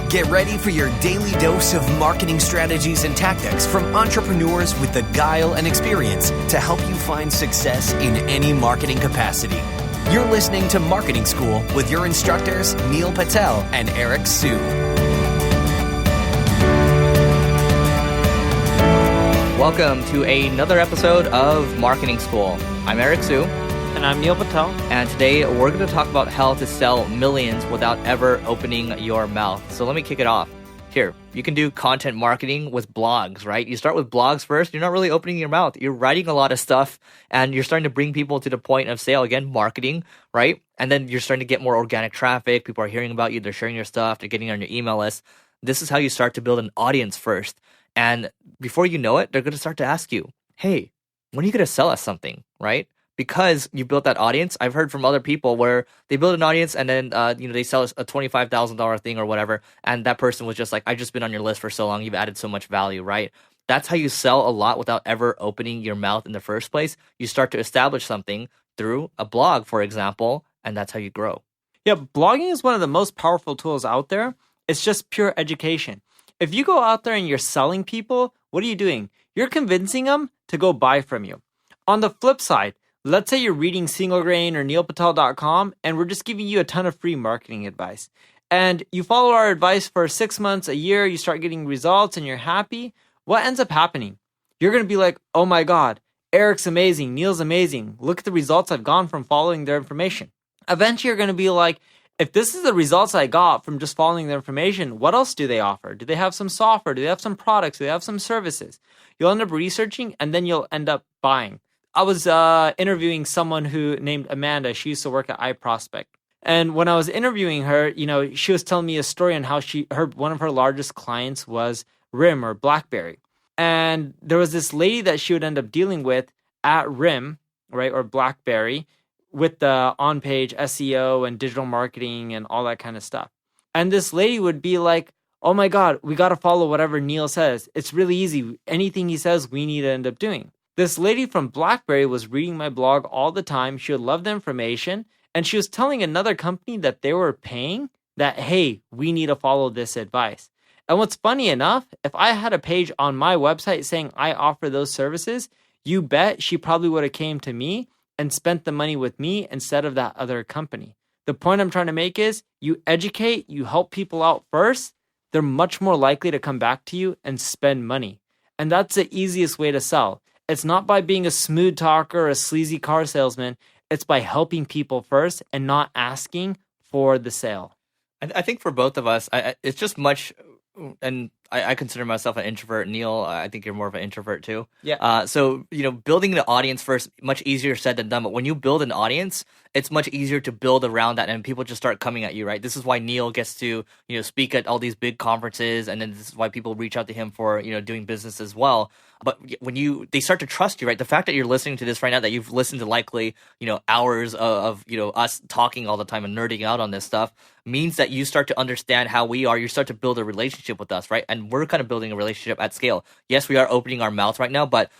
Get ready for your daily dose of marketing strategies and tactics from entrepreneurs with the guile and experience to help you find success in any marketing capacity. You're listening to Marketing School with your instructors, Neil Patel and Eric Su. Welcome to another episode of Marketing School. I'm Eric Su. And I'm Neil Patel. And today we're going to talk about how to sell millions without ever opening your mouth. So let me kick it off. Here, you can do content marketing with blogs, right? You start with blogs first. You're not really opening your mouth. You're writing a lot of stuff and you're starting to bring people to the point of sale. Again, marketing, right? And then you're starting to get more organic traffic. People are hearing about you. They're sharing your stuff. They're getting on your email list. This is how you start to build an audience first. And before you know it, they're going to start to ask you, hey, when are you going to sell us something, right? Because you built that audience. I've heard from other people where they build an audience and then they sell a $25,000 thing or whatever, and that person was just like, I've just been on your list for so long, you've added so much value, right? That's how you sell a lot without ever opening your mouth in the first place. You start to establish something through a blog, for example, and that's how you grow. Yeah, blogging is one of the most powerful tools out there. It's just pure education. If you go out there and you're selling people, what are you doing? You're convincing them to go buy from you. On the flip side, let's say you're reading Single Grain or neilpatel.com and we're just giving you a ton of free marketing advice. And you follow our advice for 6 months, a year, you start getting results and you're happy. What ends up happening? You're going to be like, oh my God, Eric's amazing, Neil's amazing. Look at the results I've gotten from following their information. Eventually you're going to be like, if this is the results I got from just following their information, what else do they offer? Do they have some software? Do they have some products? Do they have some services? You'll end up researching and then you'll end up buying. I was interviewing someone who named Amanda. She used to work at iProspect. And when I was interviewing her, she was telling me a story on how one of her largest clients was RIM or BlackBerry. And there was this lady that she would end up dealing with at RIM, right, or BlackBerry, with the on-page SEO and digital marketing and all that kind of stuff. And this lady would be like, oh my God, we got to follow whatever Neil says. It's really easy. Anything he says, we need to end up doing. This lady from BlackBerry was reading my blog all the time. She would love the information. And she was telling another company that they were paying that, hey, we need to follow this advice. And what's funny enough, if I had a page on my website saying I offer those services, you bet she probably would have came to me and spent the money with me instead of that other company. The point I'm trying to make is you educate, you help people out first, they're much more likely to come back to you and spend money. And that's the easiest way to sell. It's not by being a smooth talker or a sleazy car salesman. It's by helping people first and not asking for the sale. I think for both of us, it's just much, and I consider myself an introvert. Neil, I think you're more of an introvert too. Yeah. So, building the audience first, much easier said than done. But when you build an audience, it's much easier to build around that and people just start coming at you, right? This is why Neil gets to, speak at all these big conferences. And then this is why people reach out to him for, doing business as well. But when they start to trust you, right? The fact that you're listening to this right now, that you've listened to likely, hours of us talking all the time and nerding out on this stuff, means that you start to understand how we are. You start to build a relationship with us, right? And we're kind of building a relationship at scale. Yes, we are opening our mouth right now, but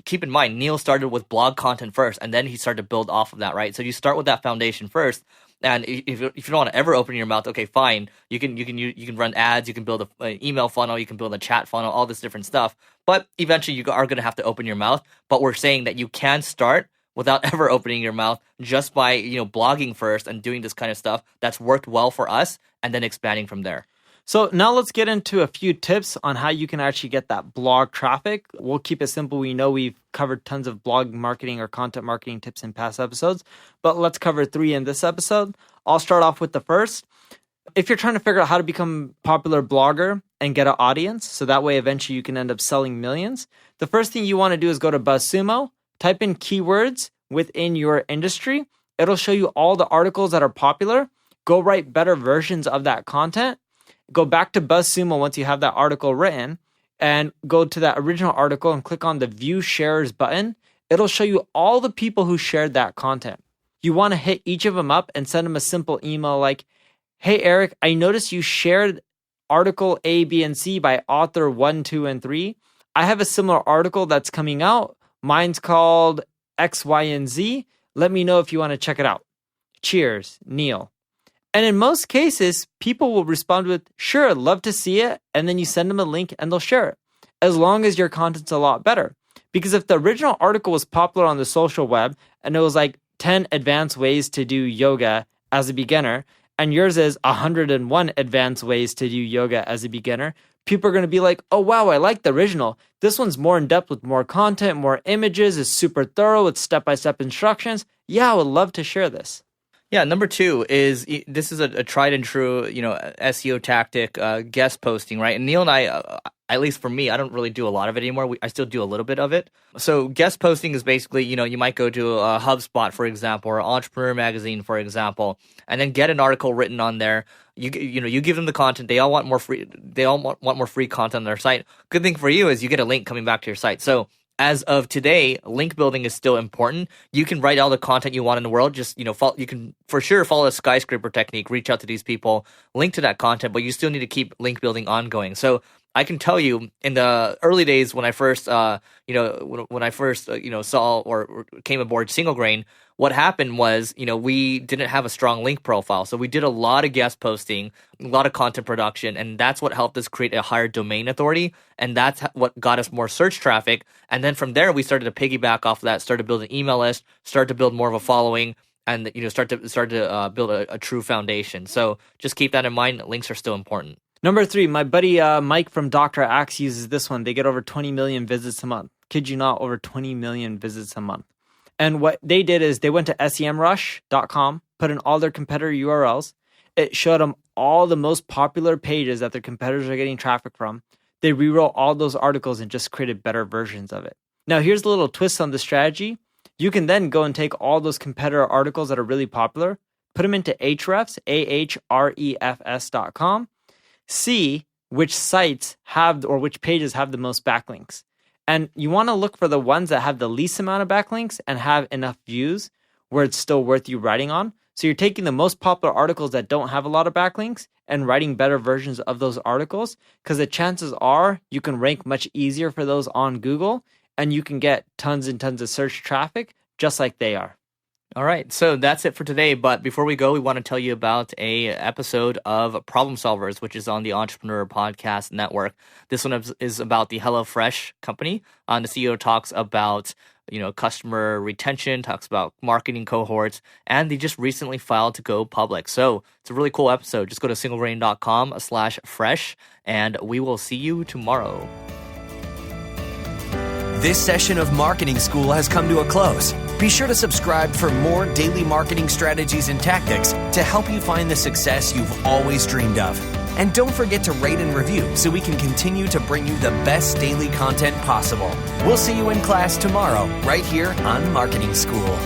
keep in mind, Neil started with blog content first, and then he started to build off of that, right? So you start with that foundation first. And if you don't want to ever open your mouth, okay, fine. You can run ads, you can build an email funnel, you can build a chat funnel, all this different stuff. But eventually, you are going to have to open your mouth. But we're saying that you can start without ever opening your mouth just by blogging first and doing this kind of stuff that's worked well for us, and then expanding from there. So now let's get into a few tips on how you can actually get that blog traffic. We'll keep it simple. We know we've covered tons of blog marketing or content marketing tips in past episodes, but let's cover 3 in this episode. I'll start off with the first. If you're trying to figure out how to become a popular blogger and get an audience, so that way eventually you can end up selling millions, the first thing you want to do is go to BuzzSumo, type in keywords within your industry. It'll show you all the articles that are popular. Go write better versions of that content. Go back to BuzzSumo once you have that article written and go to that original article and click on the View Shares button. It'll show you all the people who shared that content. You want to hit each of them up and send them a simple email like, hey, Eric, I noticed you shared article A, B, and C by author 1, 2, and 3. I have a similar article that's coming out. Mine's called X, Y, and Z. Let me know if you want to check it out. Cheers, Neil. And in most cases, people will respond with, sure, love to see it. And then you send them a link and they'll share it, as long as your content's a lot better. Because if the original article was popular on the social web and it was like 10 advanced ways to do yoga as a beginner, and yours is 101 advanced ways to do yoga as a beginner, people are going to be like, oh, wow, I like the original. This one's more in depth with more content, more images, is super thorough with step-by-step instructions. Yeah, I would love to share this. Yeah, number 2 is, this is a tried and true, SEO tactic, guest posting, right? And Neil and I, at least for me, I don't really do a lot of it anymore. I still do a little bit of it. So guest posting is basically, you might go to a HubSpot, for example, or Entrepreneur Magazine, for example, and then get an article written on there. You give them the content. They all want more free. They all want more free content on their site. Good thing for you is you get a link coming back to your site. So as of today, link building is still important. You can write all the content you want in the world. Just, you can for sure follow the skyscraper technique, reach out to these people, link to that content, but you still need to keep link building ongoing. So I can tell you in the early days when I first, saw or came aboard Single Grain, what happened was, we didn't have a strong link profile. So we did a lot of guest posting, a lot of content production, and that's what helped us create a higher domain authority. And that's what got us more search traffic. And then from there, we started to piggyback off of that, started to build an email list, started to build more of a following, and, start to build a true foundation. So just keep that in mind. Links are still important. Number 3, my buddy Mike from Dr. Axe uses this one. They get over 20 million visits a month. Kid you not, over 20 million visits a month. And what they did is they went to semrush.com, put in all their competitor URLs. It showed them all the most popular pages that their competitors are getting traffic from. They rewrote all those articles and just created better versions of it. Now, here's the little twist on the strategy. You can then go and take all those competitor articles that are really popular, put them into Ahrefs, ahrefs.com, see which sites have or which pages have the most backlinks. And you want to look for the ones that have the least amount of backlinks and have enough views where it's still worth you writing on. So you're taking the most popular articles that don't have a lot of backlinks and writing better versions of those articles, because the chances are you can rank much easier for those on Google and you can get tons and tons of search traffic just like they are. All right, so that's it for today. But before we go, we want to tell you about a episode of Problem Solvers, which is on the Entrepreneur Podcast Network. This one is about the HelloFresh company. The CEO talks about customer retention, talks about marketing cohorts, and they just recently filed to go public. So it's a really cool episode. Just go to singlegrain.com/fresh, and we will see you tomorrow. This session of Marketing School has come to a close. Be sure to subscribe for more daily marketing strategies and tactics to help you find the success you've always dreamed of. And don't forget to rate and review so we can continue to bring you the best daily content possible. We'll see you in class tomorrow, right here on Marketing School.